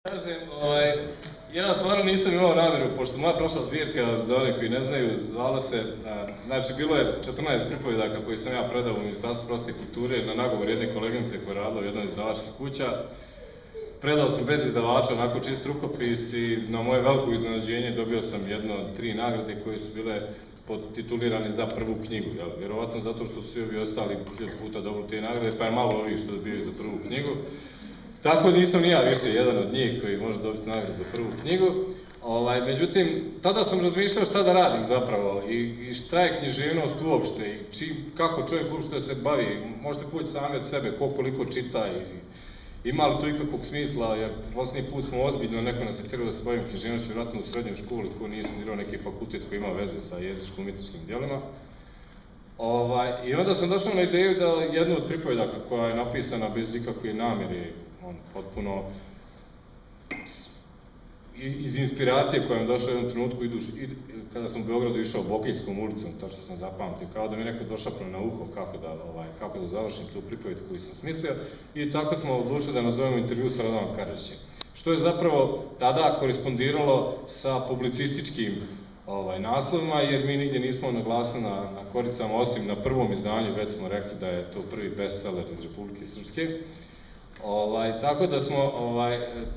Kažem, ja stvarno nisam imao namjeru, pošto moja prošla zbirka, za one koji ne znaju, zvala se, znači bilo je 14 pripovedaka koji sam ja predao u Ministarstvu prosvete i kulture na nagovor jedne koleginice koja je radila u jednoj izdavačkih kuća. Predao sam bez izdavača, onako čist rukopis i na moje veliko iznenađenje dobio sam jedno od 3 nagrade koje su bile titulirane za prvu knjigu, vjerovatno zato što su svi ovi ostali 1000 puta dobili te nagrade, pa je malo ovih što dobijaju za prvu knjigu. Tako nisam ni ja više jedan od njih koji može dobiti nagradu za prvu knjigu. Međutim, tada sam razmišljao šta da radim zapravo i šta je književnost uopšte i kako čovjek uopšte se bavi. Možete poći sami od sebe koliko čita i ima li to ikakvog smisla, jer posljednji put smo ozbiljno, neko nas je htjelo da se bavim književnošću, vjerojatno u srednjoj školi ko nije studirao neki fakultet koji ima veze sa jezičko-umjetničkim djelima. I onda sam došao na ideju da jednu od pripovedaka koja je napisana bez ikakve namjere, potpuno iz inspiracije koja mi je došla u jednom trenutku kada sam u Beogradu išao Bokeljskom ulicom, tačno sam zapamtio, kao da mi neko došapne na uho kako da završim tu pripoved koju sam smislio i tako smo odlučili da nazovemo intervju sa Radovan Karadžićem, što je zapravo tada korespondiralo sa publicističkim naslovima, jer mi nigdje nismo naglasili na koricama, osim na prvom izdanju, već smo rekli da je to prvi bestseller iz Republike Srpske. Tako da smo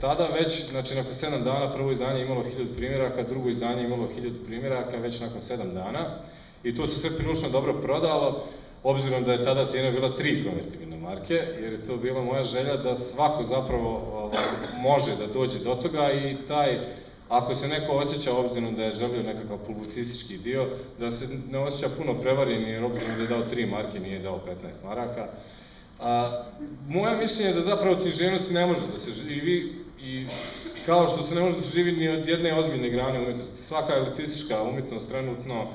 tada već, znači nakon 7 dana, prvo izdanje imalo 1000 primjeraka, drugo izdanje imalo 1000 primjeraka već nakon 7 dana i to se sve prilično dobro prodalo, obzirom da je tada cijena bila 3 konvertibilne marke, jer je to bila moja želja da svako zapravo može da dođe do toga i ako se neko osjeća, obzirom da je želio nekakav publicistički dio, da se ne osjeća puno prevarjen, jer obzirom da je dao 3 marke, nije dao 15 maraka. Moje mišljenje je da zapravo od književnosti ne može da se živi i kao što se ne može da se živi ni od jedne ozbiljne grane umjetnosti. Svaka elitistička umjetnost trenutno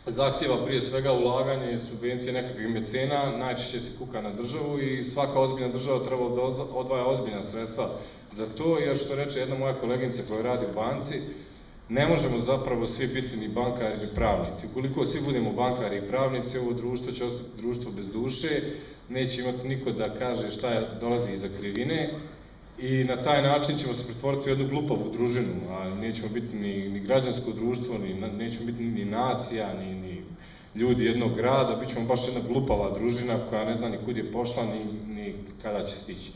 zahtjeva prije svega ulaganje, subvencije nekakvih mecena, najčešće se kuka na državu i svaka ozbiljna država treba da odvaja ozbiljna sredstva za to, jer što reče jedna moja koleginica koja radi u banci, ne možemo zapravo svi biti ni bankari ni pravnici. Ukoliko svi budemo bankari i pravnici, ovo društvo će ostati društvo bez duše, neće imati niko da kaže šta dolazi iza krivine i na taj način ćemo se pretvoriti u jednu glupavu družinu, a nećemo biti ni građansko društvo, nećemo biti ni nacija, ni ljudi jednog grada, bit ćemo baš jedna glupava družina koja ne zna ni kud je pošla, ni kada će stići.